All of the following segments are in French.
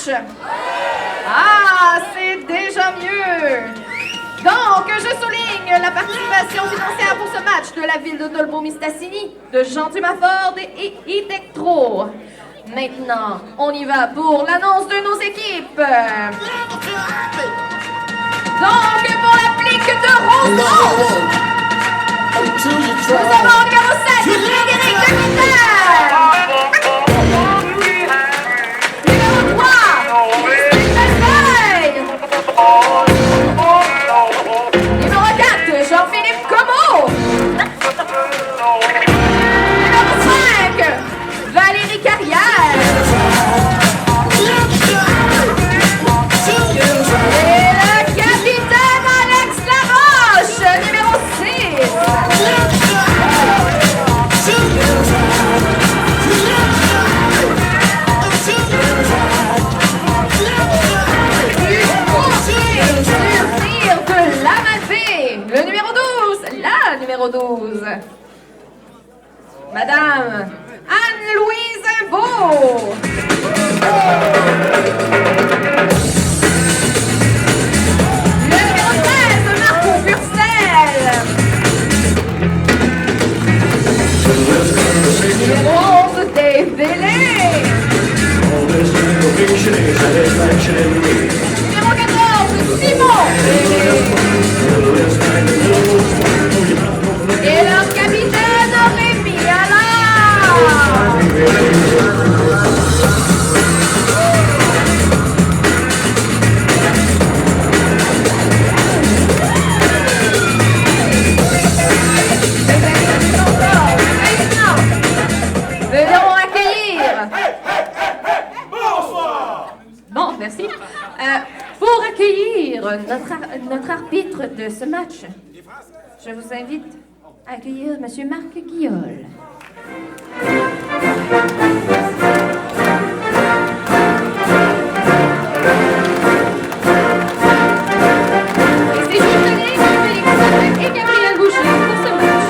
match? Ah, c'est déjà mieux! Donc, je souligne la participation financière pour ce match de la ville de Dolbeau-Mistassini, de Jean Dumaford et Itectro. Maintenant, on y va pour l'annonce de nos équipes. Donc, pour la plique de Rosemont, nous avons au numéro 7, Frédéric Capitaine. Numéro 3, Christine Bellefeuille. Numéro 4, Jean-Philippe Comeau. Numéro 5, Valérie Carrière. Et le capitaine Alex Laroche, numéro 6. De la Malbaie, le numéro 12, la numéro 12. Madame Anne-Louise Imbeau. Le numéro 13, Marco Purcell. Numéro 11, Dave Bellé. Numéro 14, Simon Bellé. Et leur capitaine Rémi Allard. Venons accueillir. Bonsoir! Bon, merci. Pour accueillir notre arbitre de ce match, je vous invite à accueillir M. Marc Guillol. Et c'est juste Félix Saint et Gabriel Boucher pour ce match.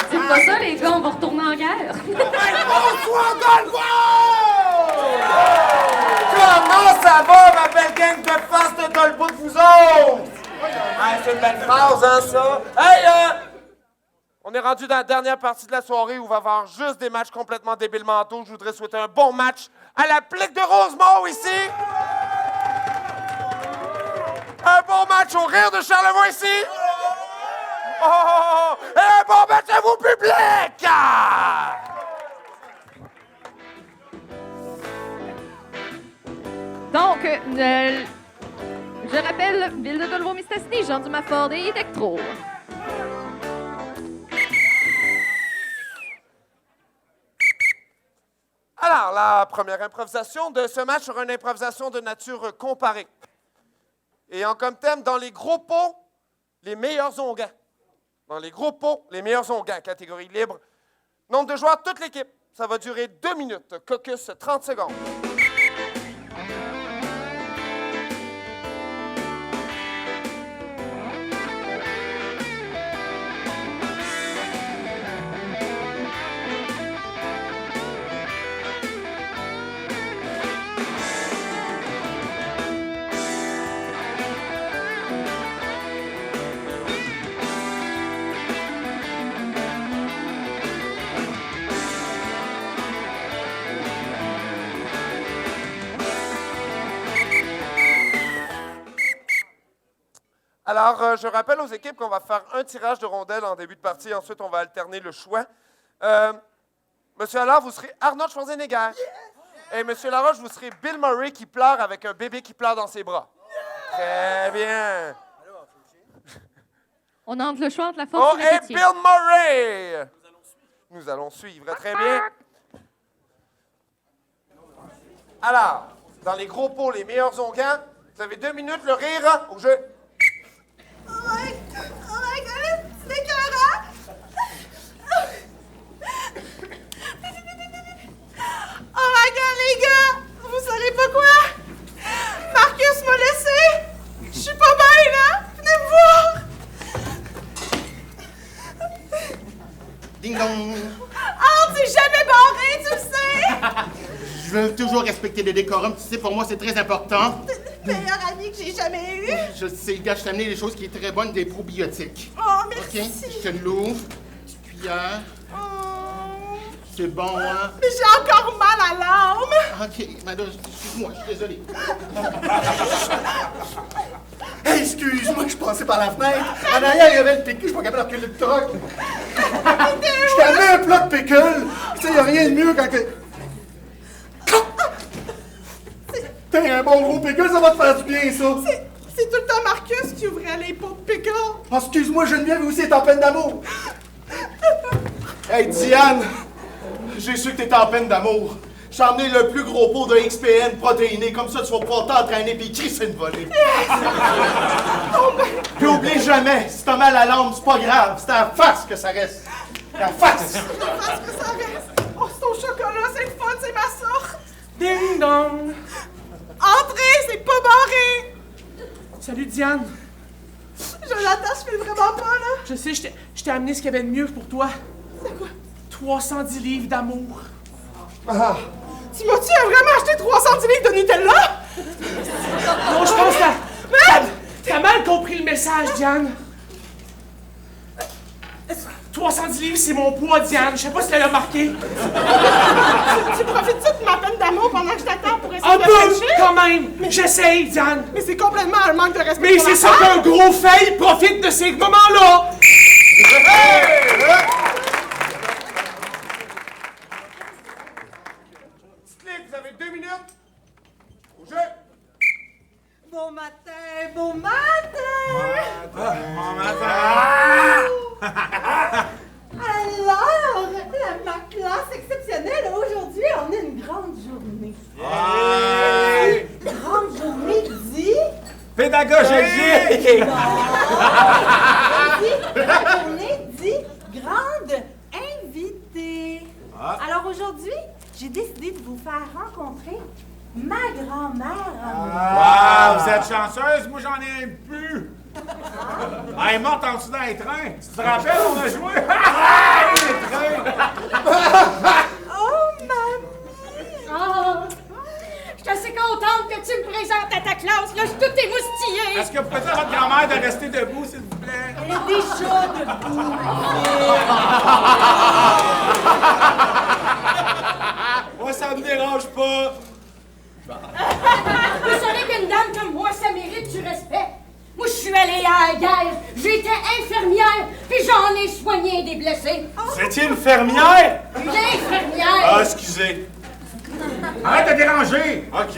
C'est pas ça, les gars, on va retourner en guerre. Bonsoir, Dolbeau! Comment ça va, ma belle gang de face de Dolbeau de vous autres? Ah, c'est une belle phrase, hein, ça? Hey, on est rendu dans la dernière partie de la soirée où on va avoir juste des matchs complètement débiles mentaux. Je voudrais souhaiter un bon match à la plique de Rosemont, ici. Un bon match au rire de Charlevoix, ici. Oh! Et un bon match à vous, public! Donc, je rappelle, ville de Dolbeau-Mistassini, Jean Dumaford et Itectro. Alors, la première improvisation de ce match sera une improvisation de nature comparée. Ayant comme thème, dans les gros pots, les meilleurs onguents. Dans les gros pots, les meilleurs onguents, catégorie libre. Nombre de joueurs, toute l'équipe. Ça va durer 2 minutes. Caucus, 30 secondes. Alors, je rappelle aux équipes qu'on va faire un tirage de rondelles en début de partie. Ensuite, on va alterner le choix. Monsieur Allard, vous serez Arnold Schwarzenegger. Et Monsieur Laroche, vous serez Bill Murray qui pleure avec un bébé qui pleure dans ses bras. Très bien. On a le choix entre la force Oh, et et le métier. Bill Murray! Nous allons suivre. Très bien. Alors, dans les gros pots, les meilleurs onguents, vous avez 2 minutes, le rire au jeu. Oh my God, c'est écœurant! Oh Je veux toujours respecter les décorums. Tu sais, pour moi, c'est très important. C'est le meilleur ami que j'ai jamais eu. Je sais, gars, je t'ai amené des choses qui sont très bonnes, des probiotiques. Oh, OK? merci. Je te l'ouvre. Petite cuillère. Oh. C'est bon, hein? Mais j'ai encore mal à l'âme. OK, madame, excuse-moi, je suis désolé. Hey, excuse-moi, je passais par la fenêtre. En arrière, il y avait le pickle, je suis pas capable de reculer le truck. Je t'ai amené un plat de pickle. Tu sais, il n'y a rien de mieux quand t'es... T'as un bon gros pickle, ça va te faire du bien, ça. C'est tout le temps Marcus qui ouvrait les pots de pickle. Oh, excuse-moi, Geneviève aussi est en peine d'amour. Hey, Diane! J'ai su que t'étais en peine d'amour. J'ai emmené le plus gros pot de XPN protéiné, comme ça tu vas pouvoir t'entraîner pis crisser une volée. Puis oublie jamais, si t'as mal à l'âme, c'est pas grave, c'est à la face que ça reste. La face! Parce que ça reste. Oh, c'est au chocolat, c'est le fun, c'est ma sorte. Ding dong! Entrez, c'est pas barré. Salut Diane! Jonathan, je fais vraiment pas, là. Je sais, je t'ai amené ce qu'il y avait de mieux pour toi. C'est quoi? 310 livres d'amour. Tu m'as-tu vraiment acheté 310 livres de Nutella? Non, je pense que t'as mal compris le message, Diane. 310 livres, c'est mon poids, Diane. Je sais pas si elle a marqué. Tu profites-tu de ma peine d'amour pendant que je t'attends pour essayer Un de peu, frencher? quand même. J'essaye, Diane. Mais c'est complètement un manque de respect. Mais pour c'est la ça femme. qu'un gros fail profite de ces moments-là. Petite ligue, vous avez 2 minutes. Au jeu. Bon matin, bon matin! Bon matin. Alors, ma classe exceptionnelle, aujourd'hui, on a une grande journée. Ouais. Grande journée dit... Pédagogique. La journée dit grande invitée. Alors aujourd'hui, j'ai décidé de vous faire rencontrer ma grand-mère à moi. Wow, vous êtes chanceuse, moi j'en ai un peu. Elle est morte en dessous d'un train. Tu te rappelles, on a joué? Les trains! Oh, mamie! Oh, je suis assez contente que tu me présentes à ta classe. Là, je suis toute émoustillée. Est-ce que vous pouvez dire à votre grand-mère de rester debout, s'il vous plaît? Elle est déjà debout. Moi, ça me dérange pas. Vous savez qu'une dame comme moi, ça mérite du respect. Moi, je suis allée à la guerre. J'étais infirmière, puis j'en ai soigné des blessés. Vous étiez une fermière? Une infirmière. Ah, excusez. Arrête de déranger. OK.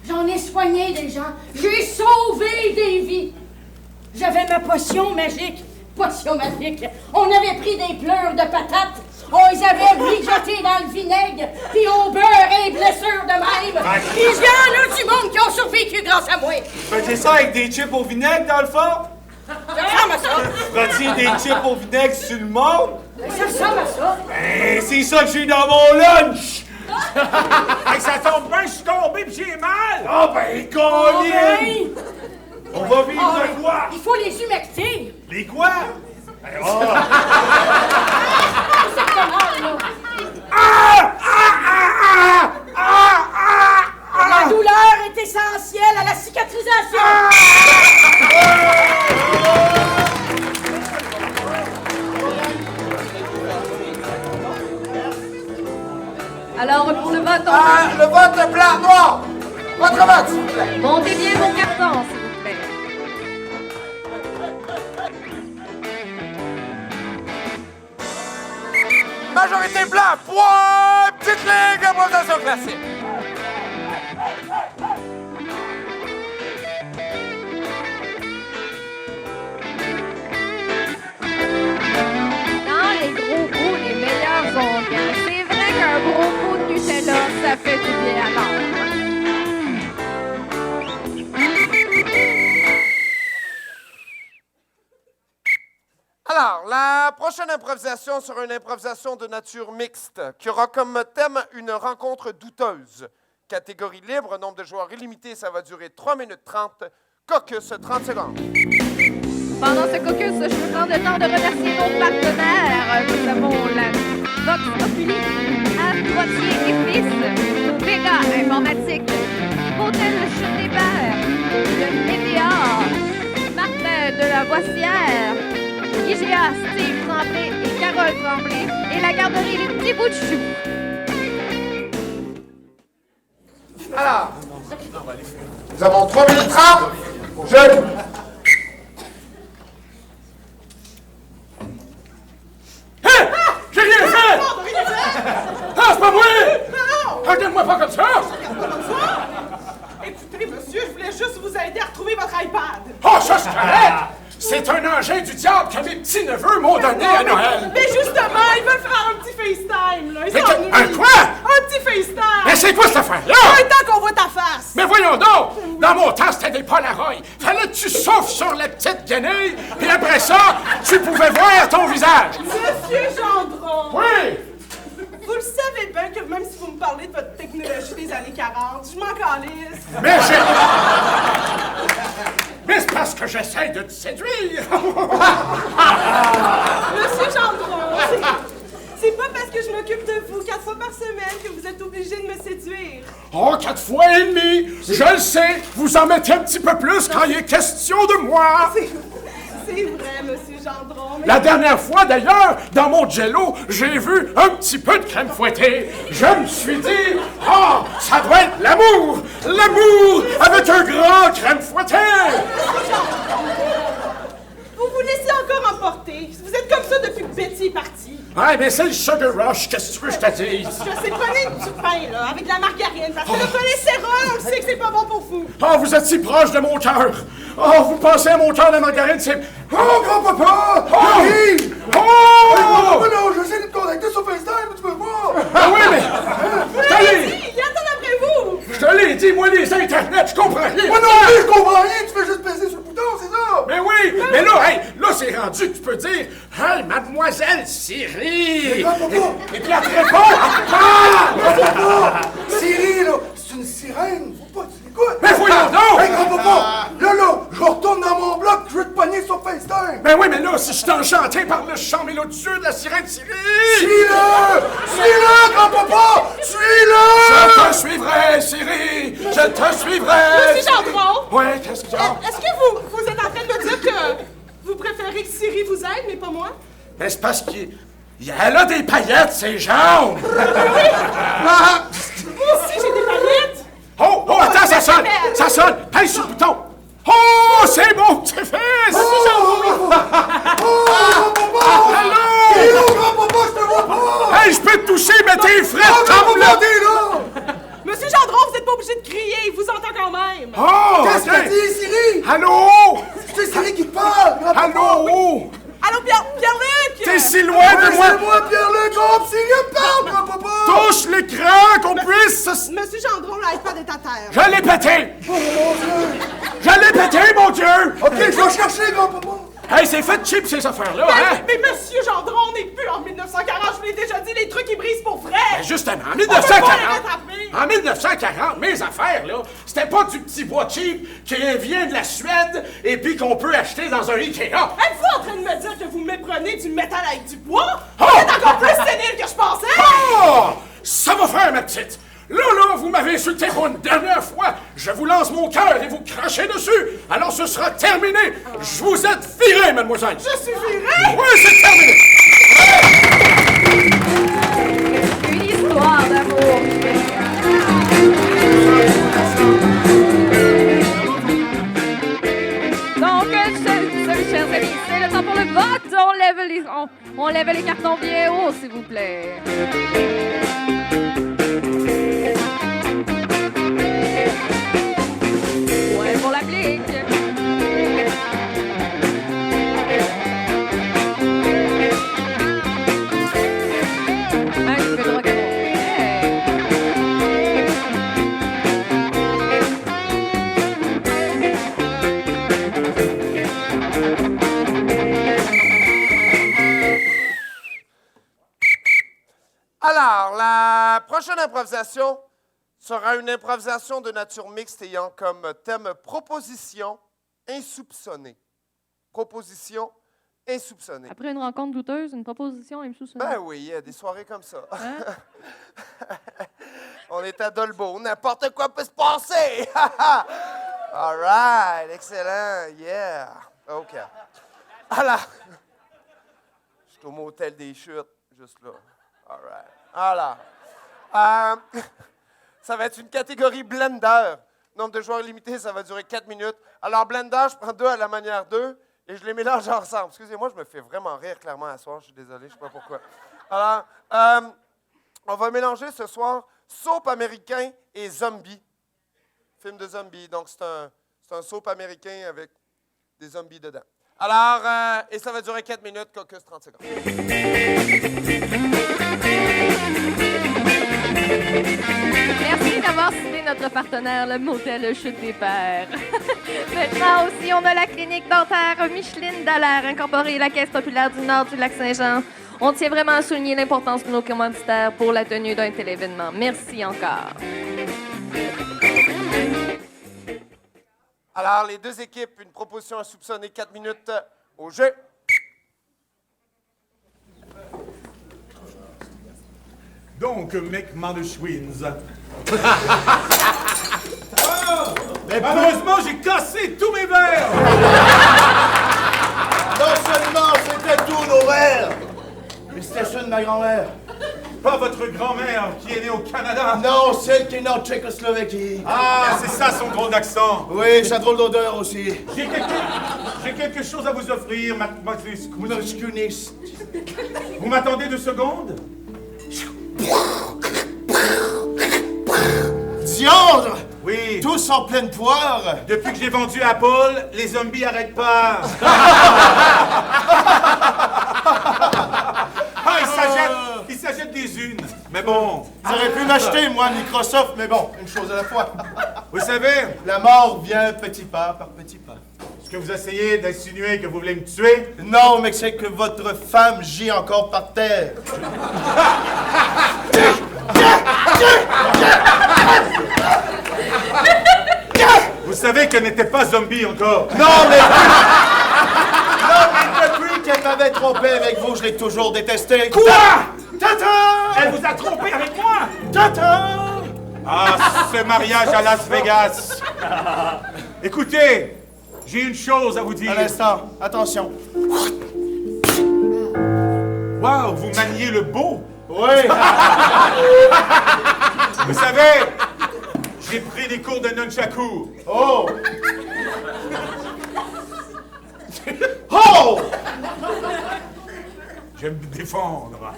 J'en ai soigné des gens. J'ai sauvé des vies. J'avais ma potion magique. Potion magique. On avait pris des pleurs de patates. On les avait mijotés dans le vinaigre, puis on beurrait les blessures de même. Puis il y en a du monde qui ont survécu grâce à moi. Faisiez ça avec des chips au vinaigre, dans le fond? Ça ressemble à ça. Vous frottiez des chips au vinaigre sur le monde? Ça ressemble à ça. Ben, c'est ça que j'ai dans mon lunch! Hey, ça tombe bien, je suis tombé pis j'ai mal! Oh ben, Colin! Ben, On va vivre ah, de quoi? il faut les humecter. Les quoi? Ben, oh. C'est comment, là? La douleur est essentielle à la cicatrisation. Alors, pour ce vote, Le vote blanc, noir! Votre vote, s'il vous plaît! montez bien vos cartons, s'il vous plaît. Majorité blanc, point! Petite ligue, improvisation classique! Dans les gros pots, les meilleurs onguents. C'est vrai qu'un gros pot de Nutella, ça fait du bien à l'âme. Alors, la prochaine improvisation sera une improvisation de nature mixte qui aura comme thème une rencontre douteuse. Catégorie libre, nombre de joueurs illimité, ça va durer 3 minutes 30. Caucus, 30 secondes. Pendant ce caucus, je veux prendre le temps de remercier nos partenaires. Nous avons la Vox Populi, Anne Droitier et Fils, Vega Informatique, Hôtel Chute des Pères, le Média, Martin de la Boissière, IGA, Steve Tremblay et Carole Tremblay, et la garderie Les Petits Bouts de Chou. Alors, nous avons 3 minutes 30. Jeune. Hé! J'ai rien fait! Ah, c'est pas vrai! Regarde-moi pas comme ça! Écoutez, monsieur, je voulais juste vous aider à retrouver votre iPad. Oh, ça, c'est correct! C'est un engin du diable que mes petits-neveux m'ont donné à Noël! Mais justement, ils veulent faire un petit FaceTime, là. Ils Mais s'ennuient. un quoi? Un petit FaceTime! Mais c'est quoi cette affaire-là? Un temps qu'on voit ta face! Mais voyons donc! Dans mon temps, c'était des Polaroids. Fallait que tu souffles sur la petite guenille, puis après ça, tu pouvais voir ton visage. Monsieur Gendron! Oui! Vous le savez bien que même si vous me parlez de votre technologie des années 40, je m'en calisse. Mais Mais c'est parce que j'essaie de te séduire! Monsieur Gendron, c'est pas parce que je m'occupe de vous 4 fois par semaine que vous êtes obligé de me séduire. Oh, 4 fois et demi! Je le sais! Vous en mettez un petit peu plus quand il est question de moi! C'est vrai, monsieur Gendron, mais... La dernière fois, d'ailleurs, dans mon jello, j'ai vu un petit peu de crème fouettée. Je me suis dit, ah, ça doit être l'amour! L'amour avec un grand crème fouettée! Vous vous laissez encore emporter. Vous êtes comme ça depuis que Betty est partie. Ouais, mais c'est le sugar rush, qu'est-ce que tu veux que je te dise? Je sais, prenez du pain, là, avec de la margarine, parce que le cholestérol, on sait que c'est pas bon pour vous. Oh, vous êtes si proche de mon cœur! Oh, vous pensez à mon cœur de margarine, c'est... Oh, grand-papa! Oh! J'arrive! Oh! Grand-papa, non, j'essaie de te contacter sur FaceTime, mais tu peux pas! Ah oui, mais... Je te l'ai... Allez-y, il attend après vous. Je te l'ai dit, moi, les internets, je comprends rien! Moi non plus, je comprends rien, tu fais juste peser sur le bouton, c'est ça! Mais oui! Mais là, hey, là, c'est rendu que tu peux dire « Hey, mademoiselle Siri! » Et puis elle te répond « Siri, là, c'est une sirène, faut pas que tu l'écoutes! Mais voyons donc! Hey, grand-papa! Là, je retourne dans mon bloc, je veux te pogner sur FaceTime! Ben oui, mais là, si je suis enchanté par le chant mélodieux de la sirène Siri! Suis-le! Suis-le, grand-papa! Suis-le! Je te suivrai, Siri! Je te suivrai! Monsieur Gendron, Ouais, qu'est-ce qu'il y a? est-ce que vous êtes en train de me dire que vous préférez que Siri vous aide, mais pas moi? Ben c'est parce qu'elle a des paillettes, ses jambes! Moi aussi, j'ai des paillettes. Oh, oh, attends, ça sonne! Ça sonne! Pèse sur le bouton! Oh, c'est mon petit-fils! Allô? T'es où, grand-papa? Je te vois pas! Hey, je peux te toucher, mais t'es frais, Oh, comme grand-papa, là! t'es là! Monsieur Gendron, vous êtes pas obligé de crier, il vous entend quand même. Oh, Qu'est-ce que t'as ok. dit, Siri? Allô? C'est Siri qui te parle, grand-papa! Allô? Allô, Pierre-Luc? T'es si loin de moi! C'est moi, Pierre-Luc, oh, Siri me parle, grand-papa! Touche l'écran, qu'on puisse... Monsieur Gendron, l'iPad est à terre. Je l'ai pété! Oh, mon Dieu! Je l'ai pété, mon Dieu! Ok, je vais chercher, grand-papa! Hey, c'est fait cheap, ces affaires-là, hein? Mais monsieur Gendron, on n'est plus en 1940, je vous l'ai déjà dit, les trucs ils brisent pour vrai. Ben justement, en On peut pas les 1940... rattraper. En 1940, mes affaires, là, c'était pas du petit bois cheap qui vient de la Suède et puis qu'on peut acheter dans un Ikea. Êtes-vous en train de me dire que vous méprenez du métal avec du bois? Oh! Vous êtes encore plus sénile que je pensais! Oh! Ça va faire, ma petite! Là, vous m'avez insulté pour une dernière fois. Je vous lance mon cœur et vous crachez dessus. Alors ce sera terminé. Je vous ai viré, mademoiselle. Je suis virée! Oui, c'est terminé. Une histoire d'amour. Donc, chers amis, c'est le temps pour le vote. On lève les cartons bien haut, s'il vous plaît. Ouais, pour l'applique. Un petit peu de rock'n'roll. Hey. Alors, la prochaine improvisation sera une improvisation de nature mixte ayant comme thème proposition insoupçonnée. proposition insoupçonnée. Après une rencontre douteuse, une proposition insoupçonnée. Ben oui, il y a des soirées comme ça. On est à Dolbeau, n'importe quoi peut se passer! All right, excellent, yeah. OK. Alors, je suis au motel des Chutes, juste là. All right. Alors, ça va être une catégorie blender. Nombre de joueurs limité, ça va durer 4 minutes. Alors, blender, je prends 2 à la manière 2 et je les mélange ensemble. Excusez-moi, je me fais vraiment rire clairement à soir, je suis désolé, je ne sais pas pourquoi. Alors, on va mélanger ce soir soap américain et zombie. Film de zombies. Donc, c'est un soap américain avec des zombies dedans. Alors, et ça va durer 4 minutes, caucus 30 secondes. Merci d'avoir cité notre partenaire, le motel Chute des Pères. Maintenant aussi, on a la clinique dentaire Micheline Dallaire, incorporée la Caisse populaire du Nord du Lac-Saint-Jean. On tient vraiment à souligner l'importance de nos commanditaires pour la tenue d'un tel événement. Merci encore. Alors, les deux équipes, une proposition insoupçonnée, 4 minutes au jeu. Donc, mec Manouchwins. Malheureusement, j'ai cassé tous mes verres! non seulement c'était tous nos verres, mais c'était ceux de ma grand-mère. Pas votre grand-mère qui est née au Canada? Non, celle qui est née en Tchécoslovaquie. Ah, c'est ça son drôle d'accent. Oui, sa drôle d'odeur aussi. J'ai quelque chose à vous offrir, Masculiste. Vous m'attendez 2 secondes? Diandre! Oui. Tous en pleine poire! Depuis que j'ai vendu Apple, les zombies arrêtent pas. Ils s'achètent des unes. Mais bon. J'aurais pu m'acheter, moi, Microsoft, mais bon, une chose à la fois. Vous savez, la mort vient petit pas par petit pas. Est-ce que vous essayez d'insinuer que vous voulez me tuer? Non, mais c'est que votre femme gît encore par terre. Vous savez qu'elle n'était pas zombie encore. Non, mais depuis qu'elle m'avait trompé avec vous, je l'ai toujours détesté. Quoi? Tata! Elle vous a trompé avec moi? Tata! Ah, ce mariage à Las Vegas. Écoutez, j'ai une chose à vous dire. Un instant, attention. Waouh, vous maniez le beau. Oui. Vous savez, j'ai pris des cours de nunchaku. Oh! Oh! Je vais me défendre.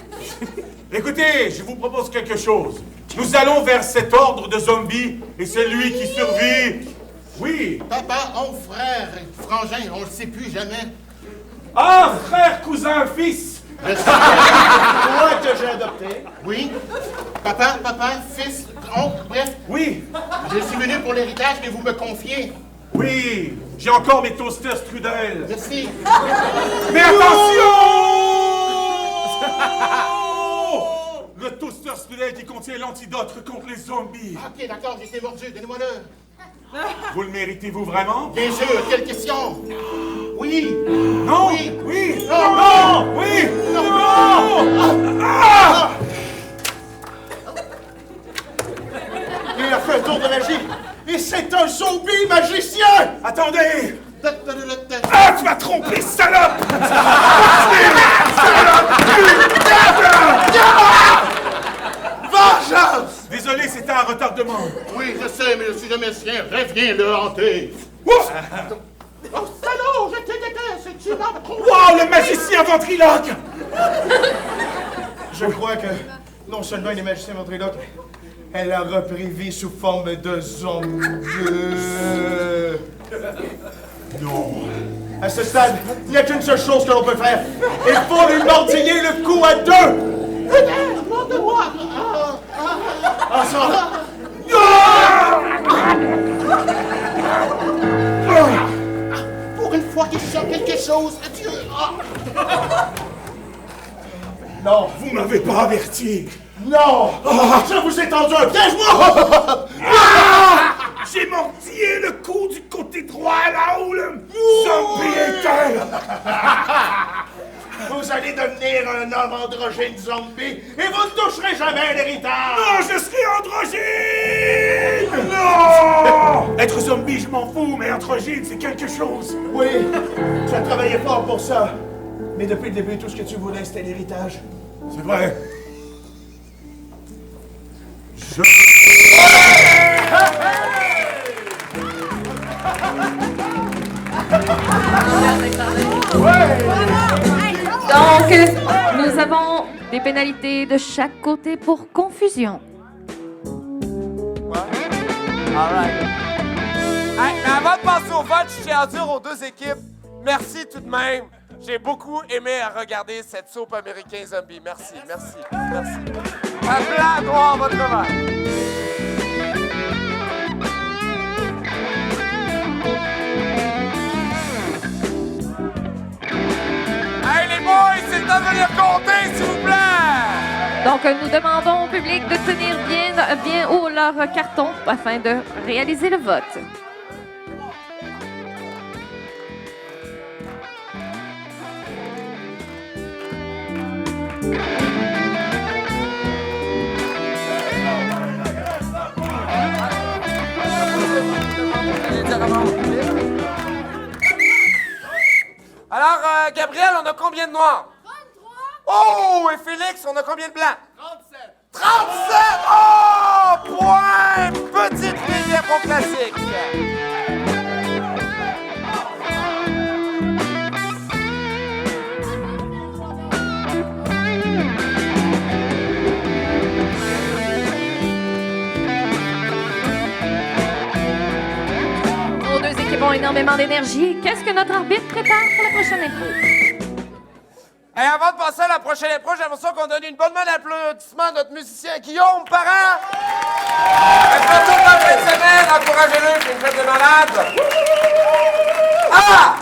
Écoutez, je vous propose quelque chose. Nous allons vers cet ordre de zombies et celui qui survit. Oui. Papa, on frère, frangin, on le sait plus jamais. Ah, frère, cousin, fils. Toi que j'ai adopté. Oui. Papa, fils, oncle, bref. Oui. Je suis venu pour l'héritage que vous me confiez. Oui. J'ai encore mes toasters Strudel. Merci. Mais attention! Le toaster Strudel qui contient l'antidote contre les zombies. Ok, d'accord, j'ai été mordu, donnez-moi-le. Vous le méritez-vous vraiment? Bien sûr, quelle question? Oui. Non. Oui. Oui. Non. Non. Oui. Non. Ah. Il a fait un tour de magie. Et c'est un zombie magicien! Attendez! Ah, tu m'as trompé, salope! Vengeance! Désolé, c'était un retardement. Oui, je sais, mais je suis jamais sien. Reviens le hanter. Ouf! Oh, salaud, je te déteste, tu m'as trompé. Wow, le magicien ventriloque! Je crois que non seulement il est magicien ventriloque, elle a repris vie sous forme de zombie. Non. À ce stade, il n'y a qu'une seule chose que l'on peut faire. Il faut lui mordiller le cou à 2! Morde-moi. Ensemble! Pour une fois que je sens quelque chose, adieu. Non! Vous m'avez pas averti. Non! Je vous ai tendu un piège, moi! J'ai mordillé le cou du côté droit là où le zombie Michael! Vous allez devenir un homme androgyne zombie et vous ne toucherez jamais l'héritage! Non, je serai androgyne! Non! Être zombie, je m'en fous, mais androgyne, c'est quelque chose. Oui, tu as travaillé fort pour ça. Mais depuis le début, tout ce que tu voulais, c'était l'héritage. C'est vrai. Donc, nous avons des pénalités de chaque côté pour confusion. All right. Hey, mais avant de passer au vote, je tiens à dire aux deux équipes, merci tout de même. J'ai beaucoup aimé à regarder cette soap américain zombie. Merci, merci, merci. Applaudissez votre travail. Hey les boys, c'est le temps de venir compter, s'il vous plaît! Donc, nous demandons au public de tenir bien haut leur carton afin de réaliser le vote. Alors, Gabriel, on a combien de noirs? 33! Oh, et Félix, on a combien de blancs? 37! 37! Oh! Point! Petite rivière pour classique! Nos deux équipes ont énormément d'énergie. Qu'est-ce que notre arbitre prépare pour la prochaine impro? Et avant de passer à la prochaine impro, j'aimerais ça qu'on donne une bonne main d'applaudissement à notre musicien Guillaume Parent. Un plateau de la fin de semaine, encouragez-le, c'est une fête de malade. Ah!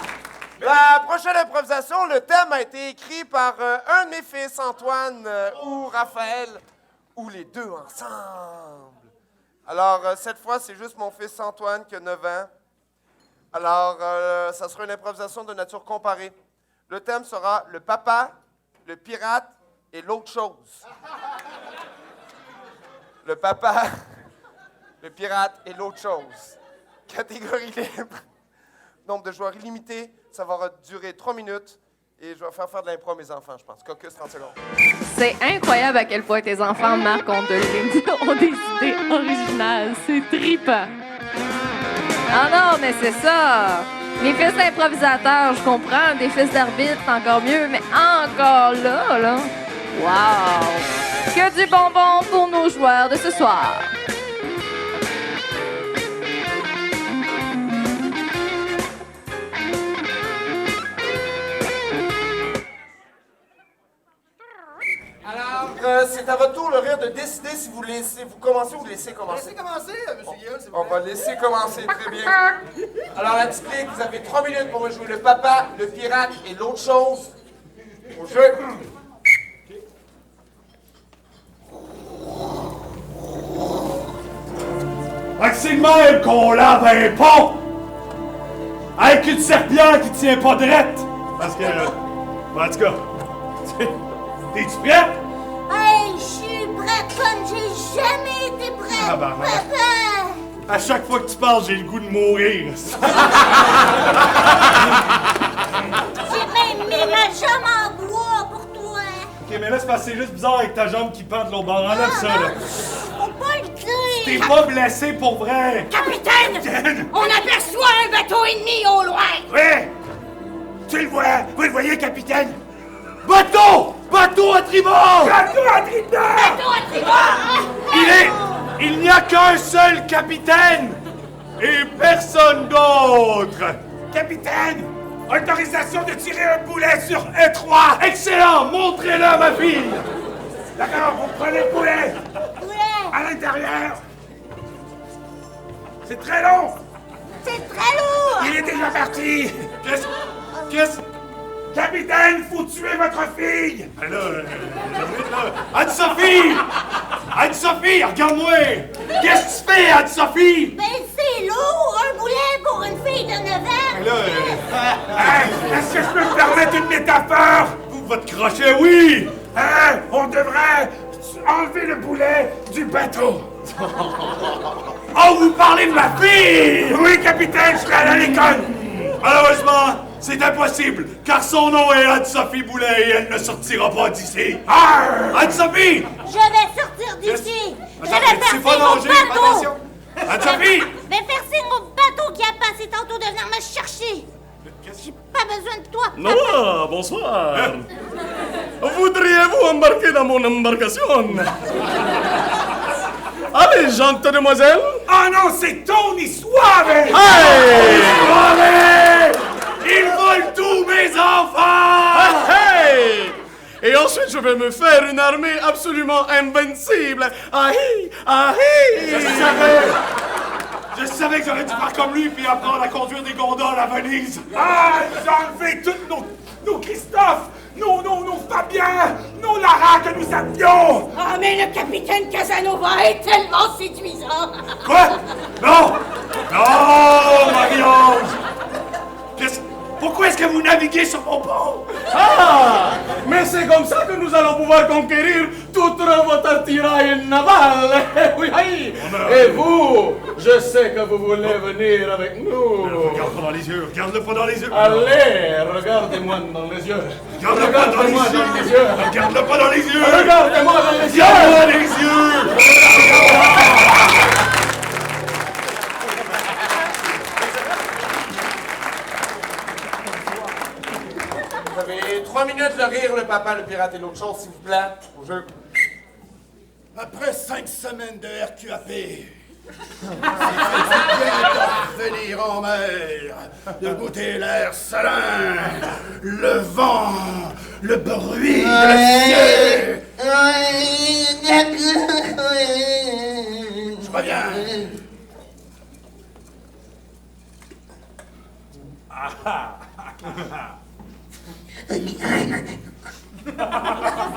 La prochaine improvisation, le thème a été écrit par un de mes fils, Antoine ou Raphaël, ou les deux ensemble. Alors, cette fois, c'est juste mon fils Antoine qui a 9 ans. Alors, ça sera une improvisation de nature comparée. Le thème sera le papa, le pirate et l'autre chose. Le papa, le pirate et l'autre chose. Catégorie libre. Nombre de joueurs illimité. Ça va durer 3 minutes. Et je vais faire de l'impro à mes enfants, je pense. Caucus, 30 secondes. C'est incroyable à quel point tes enfants marquent ont des idées originales. C'est trippant. Ah non, mais c'est ça. Les fils d'improvisateurs, je comprends. Des fils d'arbitre, encore mieux. Mais encore là. Wow! Que du bonbon pour nos joueurs de ce soir. Alors, c'est à votre tour, le rire, de décider si vous commencez ou vous laissez commencer. Laissez commencer, monsieur Guillaume, s'il vous On plaît. va laisser commencer, très bien. Alors, la petite vous avez 3 minutes pour me jouer le papa, le pirate et l'autre chose. Au jeu. C'est le même qu'on lave un pont! Avec une serpillère qui tient pas drette! Parce que... en tout cas... T'es-tu prête? Hey, je suis prête comme j'ai jamais été prête, Ah, bah, bah. papa! À chaque fois que tu parles, j'ai le goût de mourir. J'ai même mis ma jambe en bois pour toi! Ok, mais là, c'est parce que c'est juste bizarre avec ta jambe qui pend de l'autre bord. Enlève ça, là. Faut pas le T'es dire! pas blessé pour vrai! Capitaine! On aperçoit un bateau ennemi au loin! Oui! Tu le vois! Vous le voyez, capitaine? Bateau! Bateau à tribord! Bateau à tribord! Bateau à tribord! Il n'y a qu'un seul capitaine! Et personne d'autre! Capitaine! Autorisation de tirer un boulet sur E3! Excellent! Montrez-le à ma fille! D'accord, vous prenez le boulet! Ouais! À l'intérieur! C'est très long! C'est très lourd! Il est déjà parti! Qu'est-ce... Capitaine, faut tuer votre fille! Anne-Sophie! Anne-Sophie, regarde-moi! Qu'est-ce que tu fais, Anne-Sophie? Ben c'est lourd! Un boulet pour une fille de 9 ans! Est-ce que je peux me permettre une métaphore? Votre crochet, oui! Hein? On devrait enlever le boulet du bateau. Oh, vous parlez de ma fille! Oui, capitaine, je suis allé à l'école. Malheureusement, c'est impossible, car son nom est Anne-Sophie Boulet et elle ne sortira pas d'ici. Anne-Sophie! Je vais sortir d'ici! Je vais faire signe au bateau! Anne-Sophie! Je vais faire signe au bateau qui a passé tantôt de venir me chercher! J'ai pas besoin de toi! Ah, bonsoir! Voudriez-vous embarquer dans mon embarcation? Allez, gentille demoiselle! Ah non, c'est Tony Suave! Hey! Suave! Il vole tous mes enfants! Hey! Et ensuite, je vais me faire une armée absolument invincible! Ahi! Ahi! Je savais que j'aurais dû faire comme lui puis apprendre à conduire des gondoles à Venise. Ah, j'ai enlevé tous nos Christophe, nos Fabien, nos Lara que nous avions. Ah, mais le capitaine Casanova est tellement séduisant! Quoi? Non! Non, Marie-Ange! Pourquoi est-ce que vous naviguez sur mon pont? Ah! Mais c'est comme ça que nous allons pouvoir conquérir toute votre attirail naval! Oui, oui! Et vous, je sais que vous voulez venir avec nous! Regarde pas dans les yeux, regarde-le pas dans les yeux! Allez, regardez-moi dans les yeux! Regarde-le pas dans les yeux! Regarde-le pas dans les yeux! Regardez-moi dans les yeux! Regarde-moi les yeux! Vous avez 3 minutes de rire, le papa, le pirate et l'autre chose, s'il vous plaît, au jeu. Après 5 semaines de RQAP, c'est bien de revenir en mer, de goûter l'air salin, le vent, le bruit de ciel. Je reviens.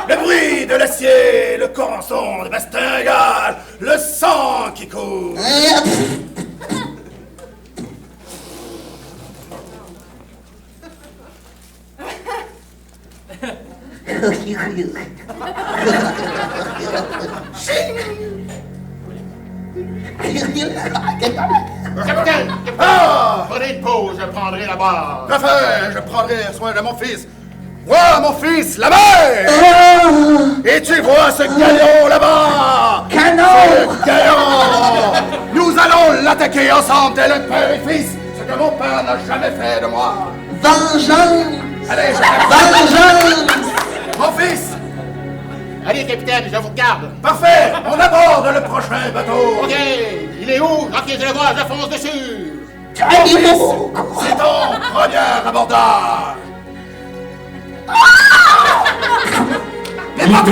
Le bruit de l'acier, le corançon de bastingage, le sang qui coule. Capitaine! Ah! Prenez une pause, je prendrai la barre. Parfait, je prendrai soin de mon fils. Vois, mon fils, la mer! Et tu vois ce galion là-bas! Canon! Ce galion! Nous allons l'attaquer ensemble, tel le père et fils, ce que mon père n'a jamais fait de moi. Vengeance! Allez, Vengeance! Mon fils! Allez, capitaine, je vous regarde. Parfait! On aborde le prochain bateau! OK, il est où? Quand je le vois, je fonce dessus. Mon fils! C'est ton premier abordage! Mais pas toi!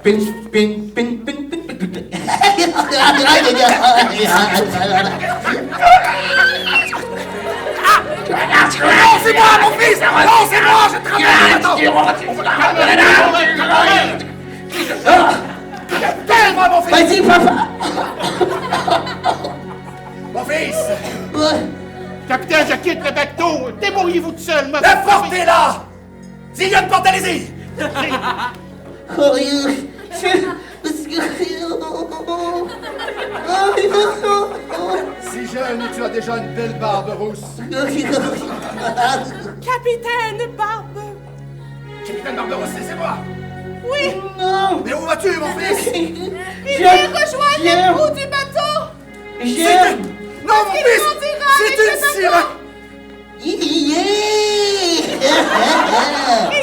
Pin, pin, pin, pin, pin. Non, c'est moi, mon fils! Non, c'est moi, je travaille! Calme-moi, mon fils! Vas-y, papa! Mon fils! Capitaine, je quitte le bateau. Débrouillez-vous tout seul. La porte est là! S'il y a une porte, allez-y! Si jeune, tu as déjà une belle barbe rousse. Capitaine Barbe! Capitaine Barberousse, c'est moi! Oui! Non! Mais où vas-tu, mon fils? Il vient rejoindre le bout du bateau! Non, mon fils! C'est une sirène! Il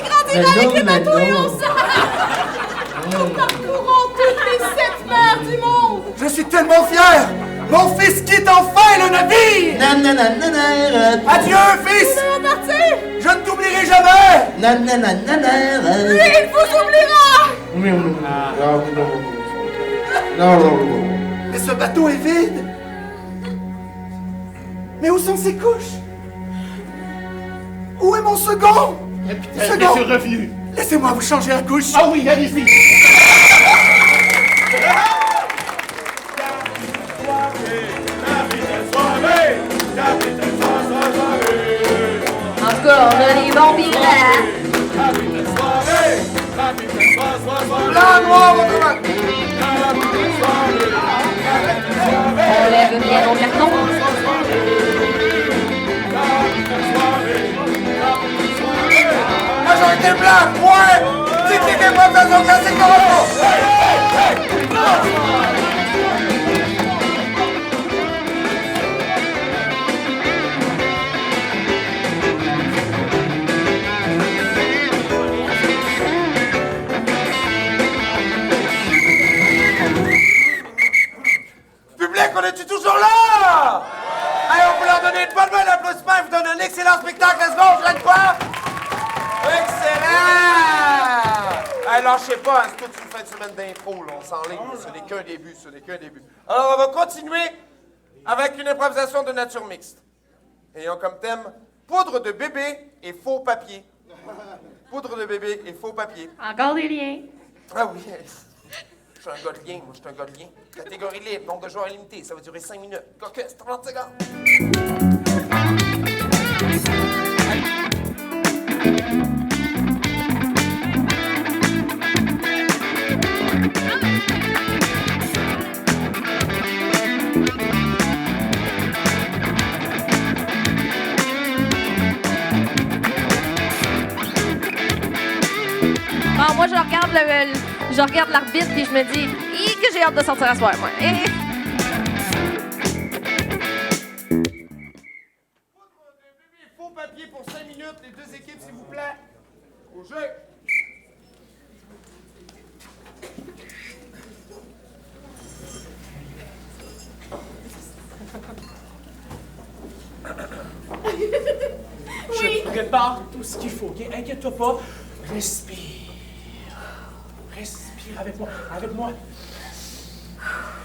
grandira avec le bateau et on Nous parcourons toutes les 7 mers du monde! Je suis tellement fier! Mon fils quitte enfin le navire! Adieu, fils! Nous allons partir! Je ne t'oublierai jamais! Lui, il vous oubliera! Mais ce bateau est vide! Mais où sont ses couches? Où est mon second? Capitaine, je suis revenu. Laissez-moi vous changer la couche! Ah oui, allez-y! La vie est soirée, Capitaine, soirée. En tout cas, on a des bons pirates. Capitaine, soirée. Capitaine, soirée. Blanc, noir, autrement. Capitaine, soirée. On lève bien au carton. Majorité blanc, point. Technique d'improvisation classique de repos. Public, on est-tu toujours là? Hey, on peut leur donner une bonne main d'applaudissement et vous donner un excellent spectacle. Let's go, je l'aide pas? Excellent! Alors, je sais pas, c'est toute une fin de semaine d'impro, là, on s'enligne, ce n'est qu'un début, ce n'est qu'un début. Alors, on va continuer avec une improvisation de nature mixte. Ayant comme thème poudre de bébé et faux papier. Poudre de bébé et faux papier. Encore des liens. Ah oui, je suis un gars de lien, moi, je suis un gars de lien. Catégorie libre, nombre de joueurs illimité, ça va durer 5 minutes. Caucus, 30 secondes. Ah, moi, je regarde l'arbitre puis je me dis, que j'ai hâte de sortir à soir, moi. Faux papier pour 5 minutes, les deux équipes, s'il vous plaît. Au jeu. Je prépare tout ce qu'il faut, ok? Inquiète-toi pas. Respire. Respire avec moi. Avec moi.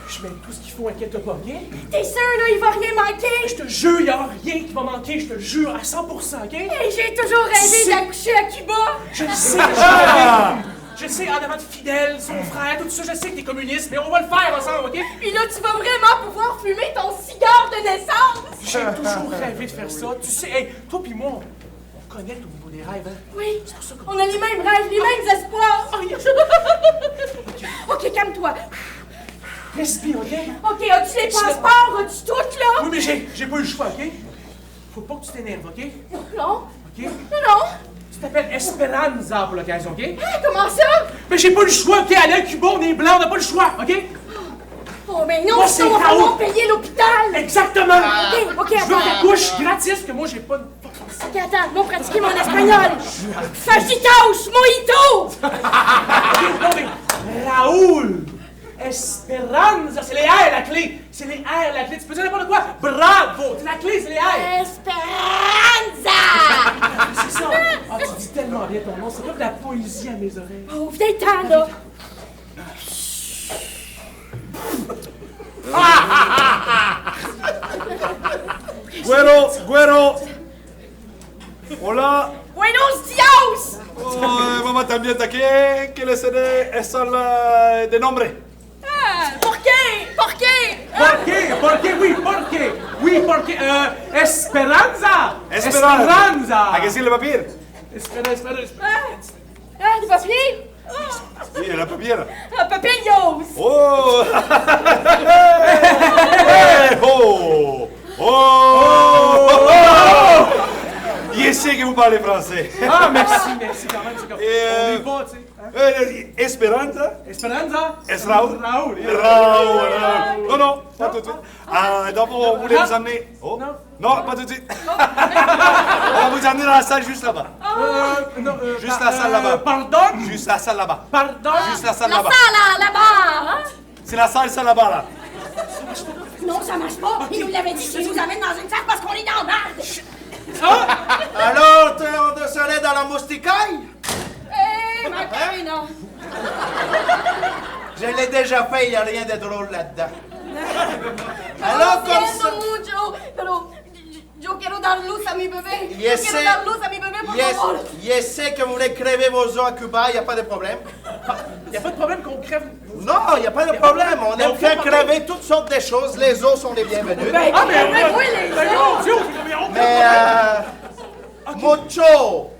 Je mets tout ce qu'il faut, inquiète-toi pas, ok? T'es sûr, là, il va rien manquer? Je te jure, il n'y a rien qui va manquer, je te le jure, à 100%, ok? Et j'ai toujours rêvé d'accoucher à Cuba! Je le sais, je le sais, en avant de Fidèle, son frère, tout ça, je sais que t'es communiste, mais on va le faire ensemble, ok? Puis là, tu vas vraiment pouvoir fumer ton cigare de naissance! J'ai toujours rêvé de faire ça, tu sais, hey, toi pis moi, on connecte au niveau des rêves, hein? Oui, c'est pour ça qu'on... On a les mêmes rêves, les mêmes espoirs! Oh, yes. Ok, calme-toi! Respire, ok? Ok, as-tu les passeports? As-tu tout, là? Oui, mais j'ai pas eu le choix, ok? Faut pas que tu t'énerves, ok? Non. Ok? Non. Tu t'appelles Esperanza pour l'occasion, ok? Ah, comment ça? Mais j'ai pas le choix, ok? Aller à Cuba, on est blanc, on n'a pas le choix, ok? Oh, mais non, moi, sinon on va pas payer l'hôpital! Exactement! Ok, je veux attends. ta couche gratis, que moi j'ai pas de... Ok, attends, moi pratiquer mon espagnol! Fajitas, mojito! Non, mais Raoul! Esperanza, c'est les R la clé! C'est les R la clé! Tu peux dire n'importe quoi! Bravo! La clé, c'est les R! Esperanza! C'est ça! Ah, tu dis tellement bien ton nom, c'est comme de la poésie à mes oreilles. Oh, viens-t'en, là! Güero! Hola! Buenos dias! Mamá también está aquí. ¿Quién es de nombre? ¿Por qué? ¿Por qué? ¿Por qué? ¿Por qué? Oui, ¿por qué? Oui, ¿por qué? Esperanza! Esperanza! ¿A qué sí le papier? Espera. Ah, des papiers? Sí, la papiera. Papillos! Oh! Oh! Oh! Je sais que vous parlez français. Ah, merci quand même. C'est comme... on est pas, tu sais. Esperanza? Esperanza? Es Raoul? Raoul. Raoul. Non, pas tout de suite. Donc, on voulait vous amener... Oh? Non, pas tout de suite. On va vous amener dans la salle juste là-bas. Juste la salle là-bas. Pardon? Juste la salle là-bas. Pardon? Juste la salle La là-bas. salle là-bas! Hein? C'est la salle, ça là-bas, là. Non, ça marche pas! Il nous l'avait dit qu'il nous amène dans une salle parce qu'on est dans la merde! Alors, on se allait dans la moustiquaille? Eh, Macarena! Je l'ai déjà fait, il n'y a rien de drôle là-dedans. Alors, comme ça... Yo quiero dar luz a mi bébé! Yes, Yo quiero dar luz a mi bébé, por favor! Je sais que vous voulez crever vos os à Cuba, il n'y a pas de problème. Il n'y a pas de problème qu'on crève. Non, il n'y a pas de problème. On aime faire crever toutes sortes de choses. Les os sont les bienvenus. Ben, Ah, mais oui, les mon os! Dieu, Mais, mucho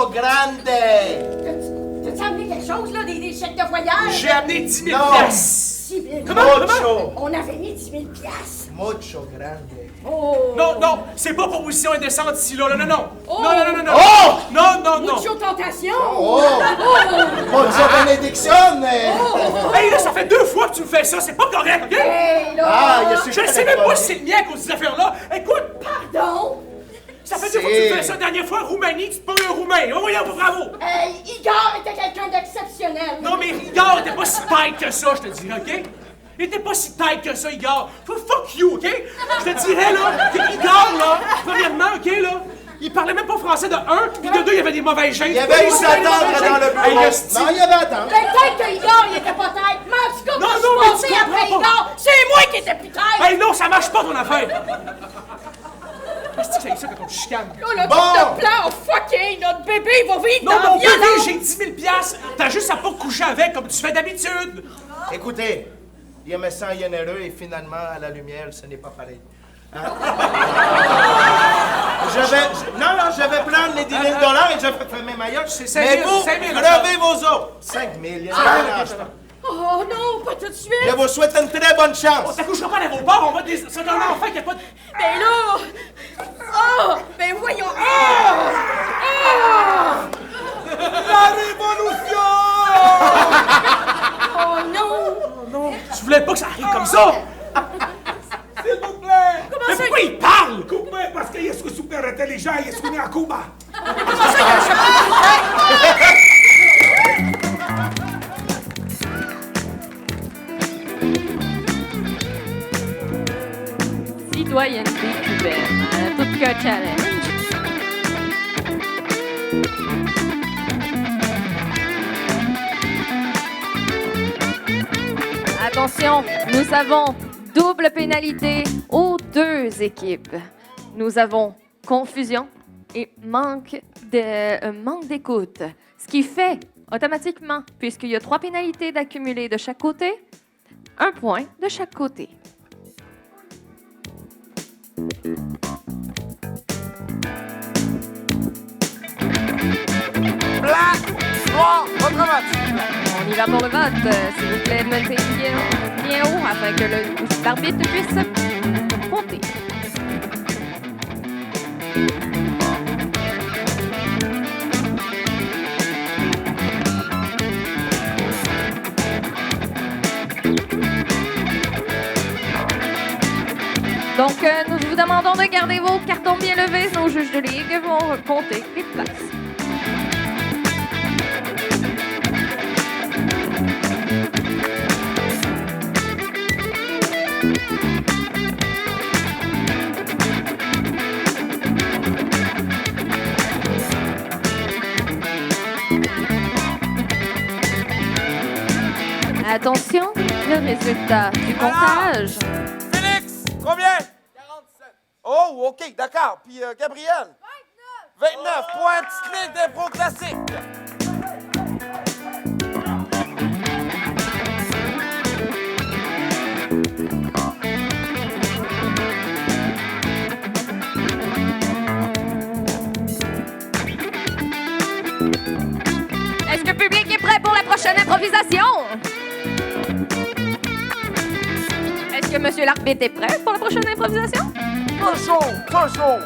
grande. T'as-tu amené quelque chose, là, des chèques de voyage? J'ai amené 10 000 Non. piastres. 10 000. Mucho. On avait mis 10 000 piastres. Mucho grande. Oh! Non, non, c'est pas position indécente ici, là. Non, non, non. Oh. Non, non, non, non, non. Oh! Non, non, non. Mucho tentation! Oh! Mucho bénédiction. Hey, là, ça fait 2 fois que tu me fais ça. C'est pas correct, OK? Hey, là! Ah, il y a Je ne sais même pas si c'est le mien qu'on dit cette affaire-là. Écoute, Pardon? ça fait 2 fois que tu me fais ça. La dernière fois, en Roumanie, tu te pognes un Roumain. Oh, voyons, bravo. Igor était quelqu'un d'exceptionnel. Non, mais Igor était pas si tête que ça, je te dirais, OK? Il était pas si tête que ça, Igor. Fuck you, OK? Je te dirais, là, que Igor, là, premièrement, OK, là, il parlait même pas français de 1, puis de 2, il y avait des mauvais gènes. Il y avait une attente dans le bureau. Non, il y avait attente. Peut-être que Igor, il était pas tête. Mais en tout cas, Non, quand non, je mais suis tu passée après comprends pas. Igor, c'est moi qui étais plus tête. Hey, non, ça marche pas, ton affaire. Qu'est-ce que c'est ça quand on te chicane? Oh, là, Bon. notre plan, fucké, notre bébé, il va vivre Non, dans mon la bébé, violence. j'ai 10 000 piastres. T'as juste à pas coucher avec comme tu fais d'habitude. Écoutez, il me sent généreux et finalement, à la lumière, ce n'est pas pareil. Hein? je vais prendre les 10 000 $ et je vais fermer ma gueule. C'est 5 Mais 000, vous, 5 000, crevez vos os. 5 000, il y a un mélange. Oh non, pas tout de suite. Je vous souhaite une très bonne chance. On t'accouchera pas à l'aéroport, on va te c'est un enfant qui a pas de... Mais là... Oh, ben voyons... Oh! La révolution! Oh non! Non, je voulais pas que ça arrive comme ça. S'il vous plaît! Mais pourquoi il parle? Coupez parce qu'il est super intelligent, il est né à Cuba. Citoyenneté cubaine. Tout qu'un challenge. Attention, nous avons double pénalité aux 2 équipes. Nous avons confusion et manque d'écoute. Ce qui fait automatiquement, puisqu'il y a 3 pénalités d'accumuler de chaque côté, 1 point de chaque côté. Blanc, noir, votre match. On y va pour le vote. S'il vous plaît, mettez bien haut afin que l'arbitre puisse compter. Donc, nous vous demandons de garder vos cartons bien levés. Nos juges de ligue vont compter les places. Attention, le résultat du comptage. Félix, combien? 47. Oh, OK, d'accord. Puis Gabriel? 29 points, petite ligue d'impro classique. Est-ce que le public est prêt pour la prochaine improvisation? Est-ce que monsieur l'arbitre est prêt pour la prochaine improvisation? Toujours.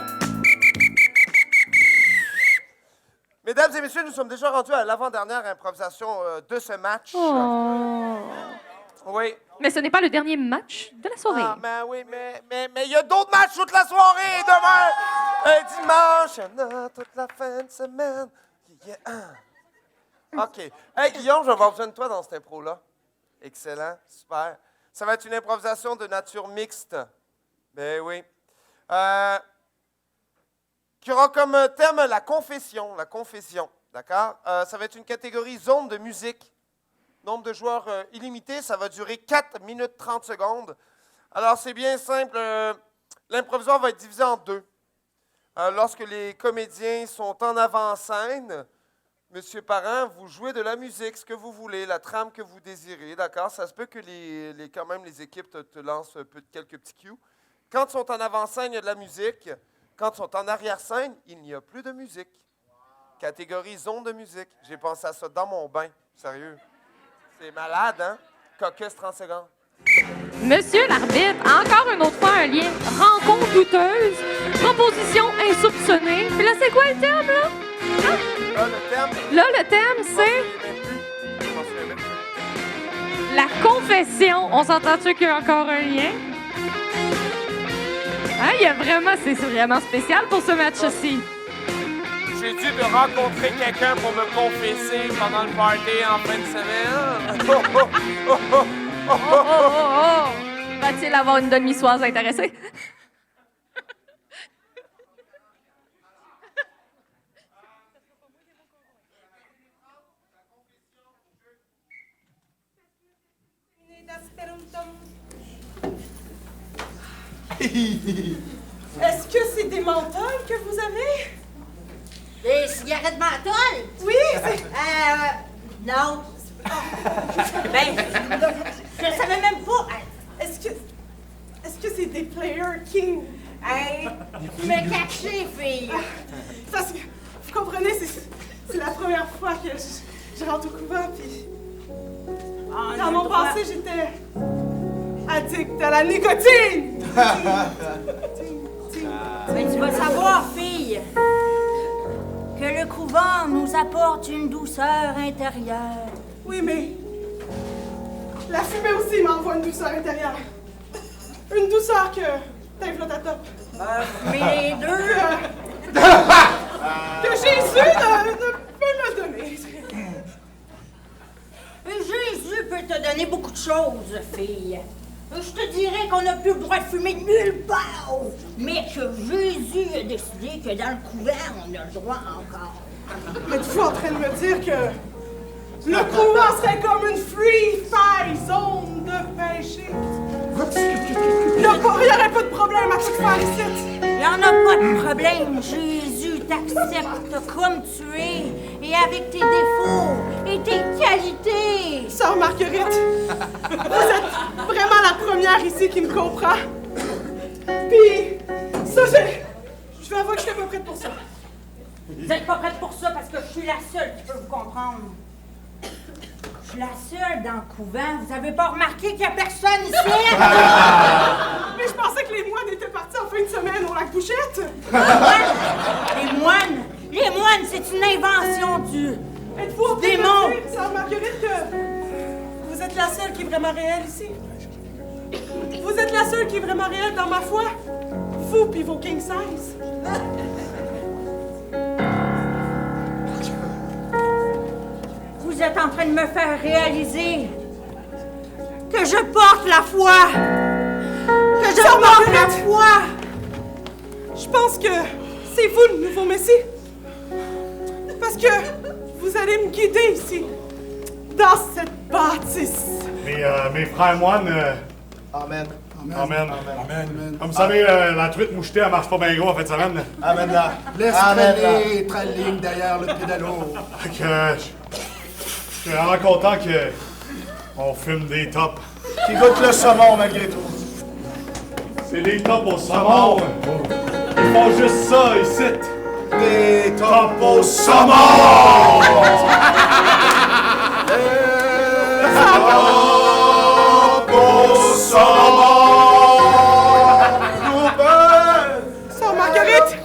Mesdames et messieurs, nous sommes déjà rendus à l'avant-dernière improvisation de ce match. Oh. Oui. Mais ce n'est pas le dernier match de la soirée. Ah, ben oui, mais il y a d'autres matchs toute la soirée demain. Dimanche, il y en a toute la fin de semaine. Yeah. OK. Hey, Guillaume, je vais avoir besoin de toi dans cette impro-là. Excellent, super. Ça va être une improvisation de nature mixte. Ben oui. Qui aura comme thème la confession. D'accord? Ça va être une catégorie zone de musique. Nombre de joueurs illimité, ça va durer 4 minutes 30 secondes. Alors, c'est bien simple. L'improvisation va être divisé en 2. Lorsque les comédiens sont en avant-scène, Monsieur Parent, vous jouez de la musique, ce que vous voulez, la trame que vous désirez, d'accord? Ça se peut que quand même les équipes te lancent quelques petits cues. Quand ils sont en avant-scène, il y a de la musique. Quand ils sont en arrière-scène, il n'y a plus de musique. Catégorie zone de musique. J'ai pensé à ça dans mon bain. Sérieux. C'est malade, hein? Caucus 30 secondes. Monsieur l'arbitre, encore une autre fois un lien rencontre douteuse, proposition insoupçonnée. Puis là, c'est quoi le thème, là? Hein? Là, le thème, c'est... La confession. On s'entend-tu qu'il y a encore un lien? Hein, c'est vraiment spécial pour ce match-ci. J'ai dû de rencontrer quelqu'un pour me confesser pendant le party en fin de semaine. Va-t-il avoir une demi-soise intéressée? Est-ce que c'est des menthols que vous avez? Des cigarettes menthol? Oui, c'est... Non. Ben, je savais même pas. Est-ce que c'est des Player King? Hey, tu m'as caché, fille. Parce que, vous comprenez, c'est la première fois que je rentre au couvent, puis... Dans mon passé, j'étais addict à la nicotine! Mais tu vas savoir, fille, que le couvent nous apporte une douceur intérieure. Oui, mais la fumée aussi m'envoie une douceur intérieure. Une douceur que t'inflottes à top. Mais les deux... que Jésus ne peut me donner. Jésus peut te donner beaucoup de choses, fille. Je te dirais qu'on n'a plus le droit de fumer nulle part, mais que Jésus a décidé que dans le couvent, on a le droit encore. Mais tu es en train de me dire que le couvent serait comme une free-fire zone de péché. Il n'y aurait pas de problème à tout faire ici. Il n'y en a pas de problème. Jésus t'accepte comme tu es et avec tes défauts et tes qualités. Sœur Marguerite, vous êtes vraiment la première ici qui me comprend. Puis, ça, je vais avouer que je n'étais pas prête pour ça. Vous n'êtes pas prête pour ça parce que je suis la seule qui peut vous comprendre. Je suis la seule dans le couvent. Vous avez pas remarqué qu'il n'y a personne ici? Mais je pensais que les moines étaient partis en fin de semaine au lac Bouchette. Les moines? Les moines, c'est une invention du Êtes-vous en train de démon. me dire, Sœur Marguerite, que vous êtes la seule qui est vraiment réelle ici? Vous êtes la seule qui est vraiment réelle dans ma foi? Vous pis vos king size. Vous êtes en train de me faire réaliser que je porte la foi. Que je porte la foi. Je pense que c'est vous le nouveau Messie. Parce que vous allez me guider ici, dans cette bâtisse. Mes frères moines, Amen. Amen. Comme vous savez, la truite mouchetée, elle marche pas bien gros en fin de semaine. Amen là. Laisse traîner ta ligne derrière le pédalo. Je suis vraiment content qu'on fume des tops. Qui goûte le saumon malgré tout. C'est des tops au saumon. Ils font juste ça ici. Des Tops au saumon! Tops au saumon! Sœur Marguerite!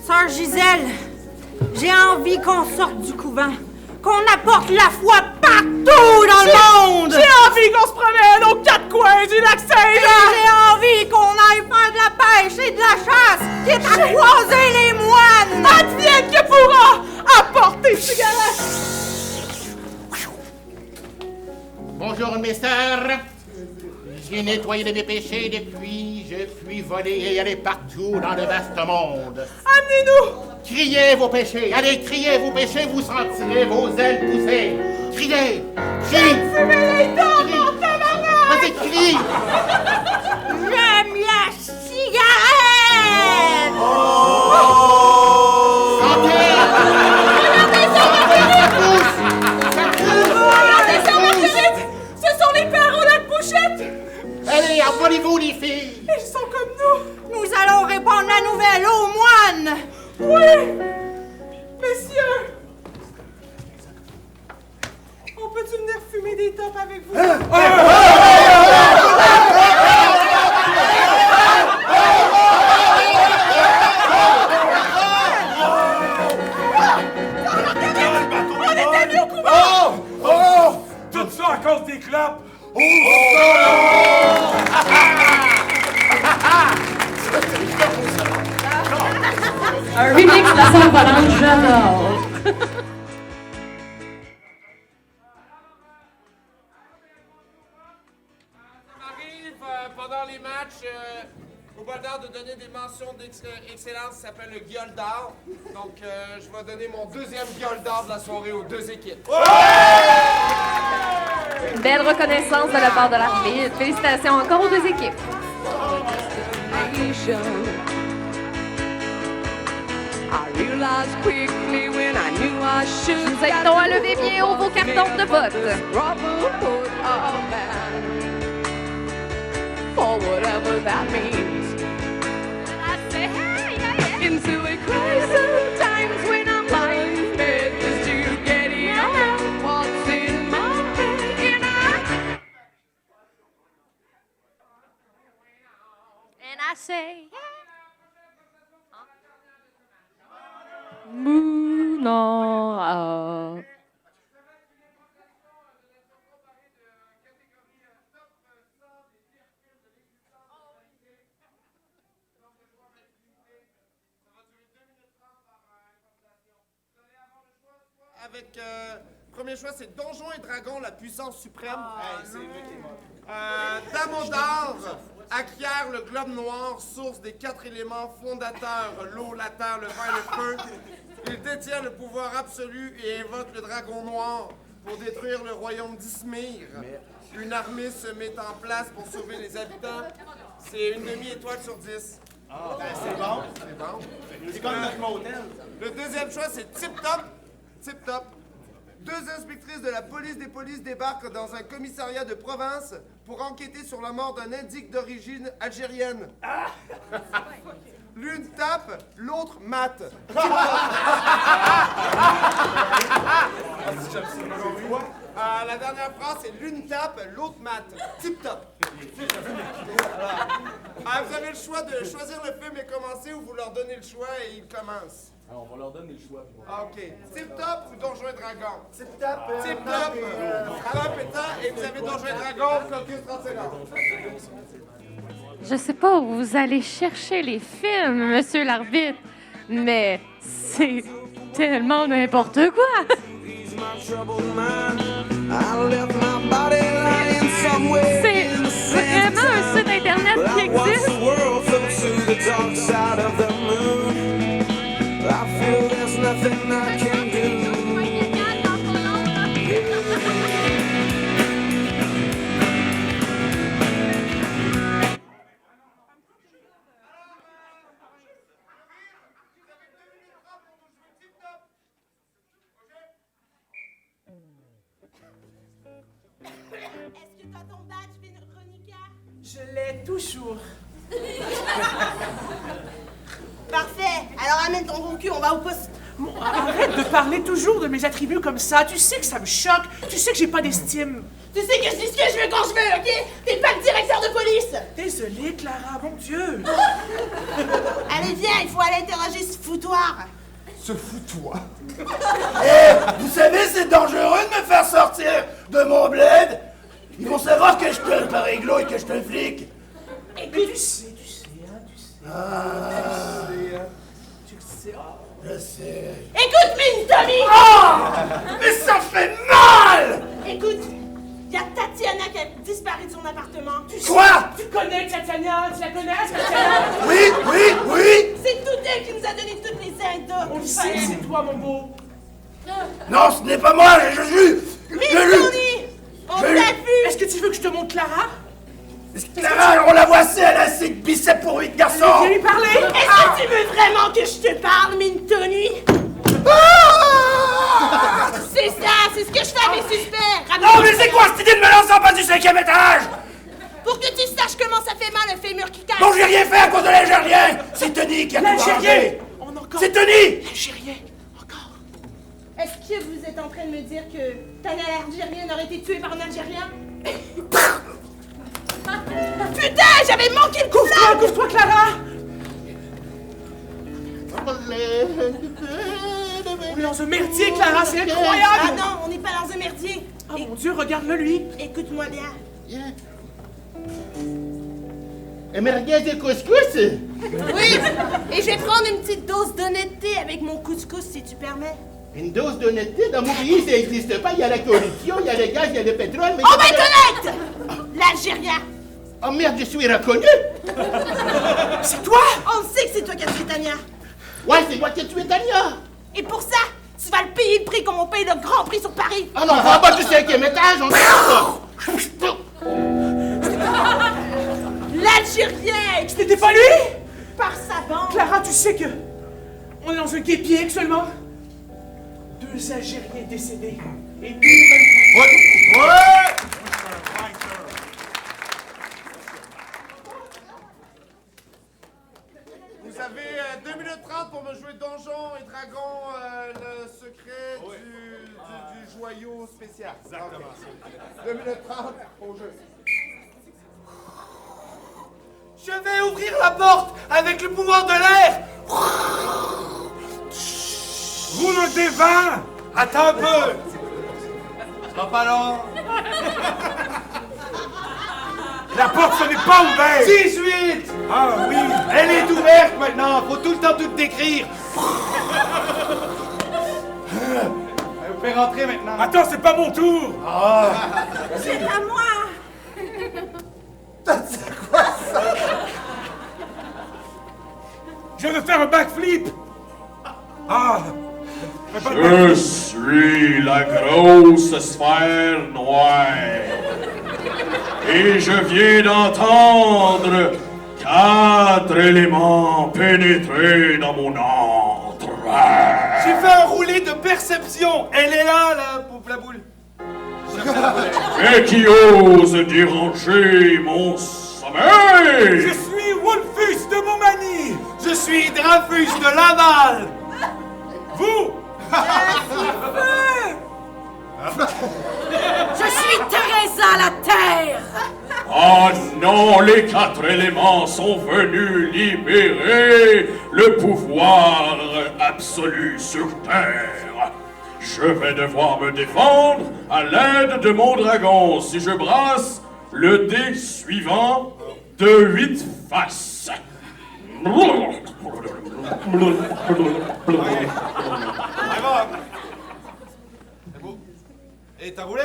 Sœur Gisèle, j'ai envie qu'on sorte du couvent, qu'on apporte la foi partout dans le monde! J'ai envie qu'on se promène aux quatre coins du lac Saint-Jean! J'ai envie qu'on aille faire de la pêche et de la chasse, quitte à croiser les moines! Advienne que pourra apporter cigarettes! Bonjour, mes sœurs. J'ai nettoyé de mes péchés depuis, je puis voler et aller partout dans le vaste monde. Amenez-nous! Criez vos péchés, allez, criez vos péchés, vous sentirez vos ailes pousser. Criez! Crie! Fumez les dents, mon tabarnak! Vas-y, crie! J'aime la cigarette! Sentez! Allez, envolez-vous, les filles! Ils sont comme nous! Nous allons répondre la nouvelle aux moines! Oui! Messieurs! On peut-tu venir fumer des tops avec vous? On était mis au couvent! Oh! Tout ça à cause des clopes! Un remix de la salle volante j'adore. Pendant les matchs, au bol d'or de donner des mentions d'excellence, ça s'appelle le guiole d'or. Donc, je vais donner mon deuxième guiole d'or de la soirée aux deux équipes. Une belle reconnaissance de la part de l'arbitre. Félicitations encore aux deux équipes. Nous invitons à lever bien haut vos cartons de vote. For whatever that means. I say, hey, into a crisis times when I'm lying in bed just to get out what's in my head. And I say, moon on up. Avec premier choix, c'est Donjons et Dragons, la puissance suprême. C'est vrai qui est mort. Damodar acquiert le globe noir, source des 4 éléments fondateurs, l'eau, la terre, le vent et le feu. Il détient le pouvoir absolu et invoque le dragon noir pour détruire le royaume d'Ismir. Une armée se met en place pour sauver les habitants. C'est une demi-étoile sur 10. Ah, ben c'est bon. C'est bon. C'est comme notre motel. Le deuxième choix, c'est Tip Top. Tip Top. 2 inspectrices de la police des polices débarquent dans un commissariat de province pour enquêter sur la mort d'un indique d'origine algérienne. L'une tape, l'autre mate. La dernière phrase, c'est l'une tape, l'autre mate. Tip Top. Vous avez le choix de choisir le film et commencer ou vous leur donnez le choix et ils commencent. Alors, on va leur donner le choix. OK. Tip Top ou Donjons et Dragons? Tip Top. Tip Top. Top et vous avez Donjons et Dragons, Caucus 30 secondes. Je sais pas où vous allez chercher les films, monsieur l'arbitre, mais c'est tellement n'importe quoi. C'est vraiment un site internet qui existe. Est-ce que t'as ton badge, Véronica? Je l'ai toujours. Parfait. Alors amène ton gros cul, on va au poste. Bon, arrête de parler toujours de mes attributs comme ça. Tu sais que ça me choque. Tu sais que j'ai pas d'estime. Tu sais que je dis ce que je veux quand je veux, ok? T'es pas le directeur de police. Désolée, Clara, mon Dieu. Allez, viens, il faut aller interroger ce foutoir. Ce foutoir? Vous savez, c'est dangereux de me faire sortir de mon bled. Ils vont savoir que je suis un réglo et que je suis un flic. Écoute, tu sais. Je sais. Écoute, Mine Tommy! Mais ça fait mal! Écoute, il y a Tatiana qui a disparu de son appartement. Quoi? Tu connais Tatiana? Tu la connais, Tatiana? Oui! C'est tout elle qui nous a donné toutes les indices. On le sait, c'est toi, mon beau. Non, ce n'est pas moi, je jure! Mine Tommy! On t'a vu! Est-ce que tu veux que je te montre Clara? Clara, on la voit assez, elle a 5 biceps pour 8 garçons! Viens lui parler! Est-ce que tu veux vraiment que je te parle, Mine Tony? C'est ça, c'est ce que je fais à mes suspects! Non, mais c'est quoi cette idée de me lancer en bas du 5e étage? Pour que tu saches ça fait mal, un fémur qui casse. Non, j'ai rien fait à cause de l'Algérien! C'est Tony qui a tout L'Algérien! arrangé! On a encore... C'est Tony! L'Algérien! Est-ce que vous êtes en train de me dire que Tania l'Algérienne aurait été tuée par un Algérien? Putain, j'avais manqué le coup! Couvre-toi, Clara! On est dans un merdier, Clara, c'est incroyable! Ah non, on n'est pas dans un merdier. Oh mon Dieu, regarde-le, lui! Écoute-moi bien. Un merguez de couscous? Oui, et je vais prendre une petite dose d'honnêteté avec mon couscous, si tu permets. Une dose d'honnêteté? Dans mon pays, ça n'existe pas. Il y a la corruption, il y a le gaz, il y a le pétrole, mais... On va être honnête! L'Algérien! Oh merde, je suis reconnu! C'est toi? On sait que c'est toi qui as tué Tania. Ouais, c'est moi qui ai tué Tania! Et pour ça, tu vas le payer le prix comme on paye le Grand Prix sur Paris. Ah non, on va en bas du 5e étage, on L'Algérien! C'était pas lui? Par sa bande. Clara, tu sais que... On est dans un guépier actuellement. 2 Algériens décédés. Et 2 Vous avez 2 minutes 30 pour me jouer Donjons et Dragons, le secret du joyau spécial. Exactement. 2 minutes 30 au jeu. Je vais ouvrir la porte avec le pouvoir de l'air! Roule des vins! Attends un peu! Ça va pas long? La porte, ce n'est pas ouverte! 18! Ah oui, elle est ouverte maintenant, faut tout le temps tout décrire! Vous pouvez rentrer maintenant. Attends, c'est pas mon tour! Ah! C'est à moi! C'est quoi ça? Je veux faire un backflip! Ah! Je suis la grosse sphère noire. Et je viens d'entendre 4 éléments pénétrer dans mon entraille. J'ai fait un roulé de perception! Elle est là, la boule! Et qui ose déranger mon sommeil? Je suis Wolfus de Montmagny! Je suis Drafus de Laval! Vous? Je suis Teresa la Terre! Oh non, les 4 éléments sont venus libérer le pouvoir absolu sur Terre. Je vais devoir me défendre à l'aide de mon dragon si je brasse le dé suivant de 8 faces. C'est beau. Et t'as roulé?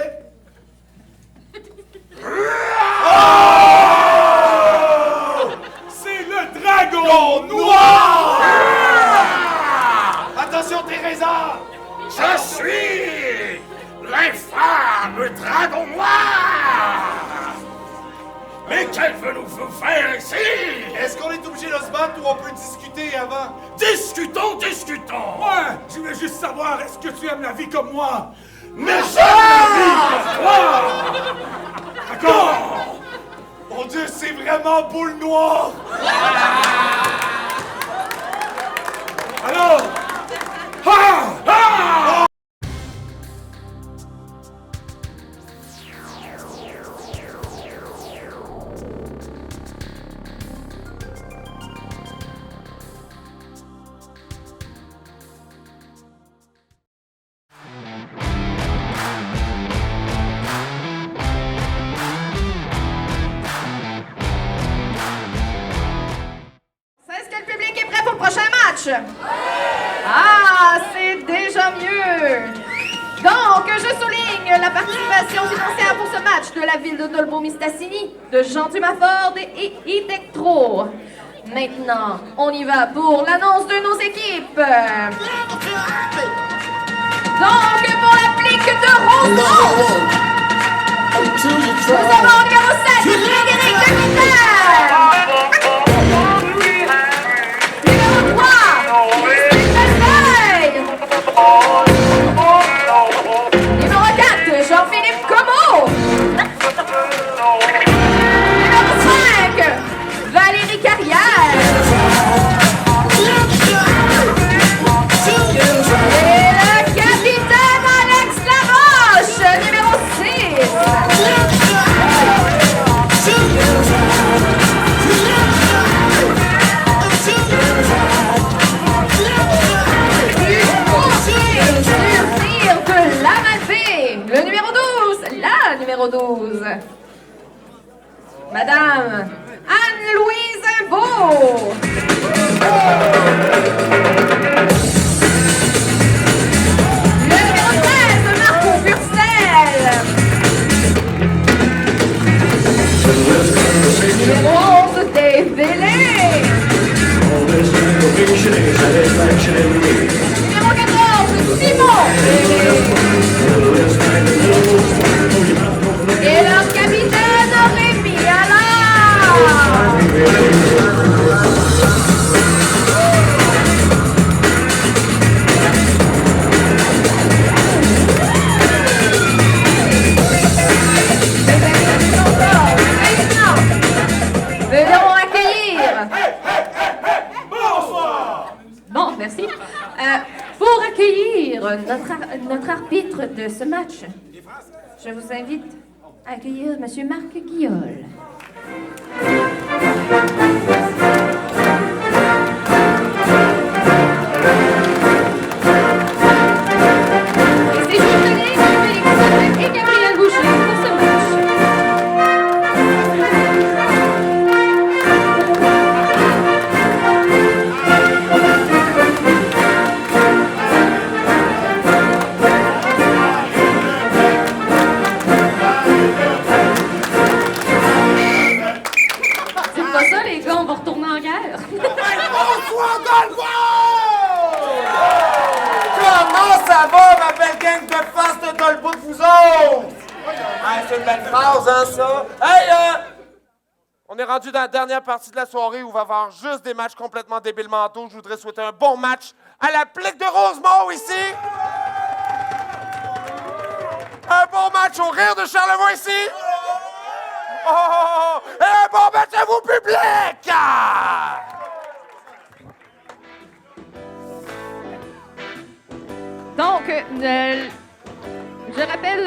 C'est le dragon noir! Attention, Teresa! Je suis l'infâme dragon noir! Mais qu'allez-vous faire ici? Est-ce qu'on est obligé de se battre ou on peut discuter avant? Discutons, discutons! Ouais! Je voulais juste savoir, est-ce que tu aimes la vie comme moi? Mais j'aime la vie comme toi! D'accord! Mon Dieu, c'est vraiment boule noire! Alors! Est-ce que le public est prêt pour le prochain match? Ah, c'est déjà mieux! Donc, je souligne la participation financière pour ce match de la ville de Dolbeau-Mistassini, de Jean Dumaford et Idectro. Maintenant, on y va pour l'annonce de nos équipes. Donc, pour la plique de Rosemont, nous avons au numéro 7, Frédéric Capitaine. Numéro 3, Christine Basteuil. Numéro 4, Jean-Philippe Comeau. Numéro 5, numéro 12. Madame Anne-Louise Beau. Le numéro 13, Marco Purcell. Numéro 11, Dave Bellé. Numéro 14, Simon Bellé. Et leur capitaine, Rémi Allard. Venons accueillir. Bonsoir! Bon, merci. Pour accueillir notre arbitre de ce match, je vous invite à accueillir M. Marc Guillol. Et c'est juste Félix et Gabriel Boucher pour ce match. C'est pas ça, les gars, on va retourner en guerre. Bonsoir, Dolbo! Comment ça va, ma belle gang de face de Dolbo de vous autres? C'est une belle phrase, hein, ça? Hey, on est rendu dans la dernière partie de la soirée où on va avoir juste des matchs complètement débiles mentaux. Je voudrais souhaiter un bon match à la Plique de Rosemont, ici. Un bon match au Rire de Charlevoix, ici. Oh, et un bon match à vous, public! Donc, je rappelle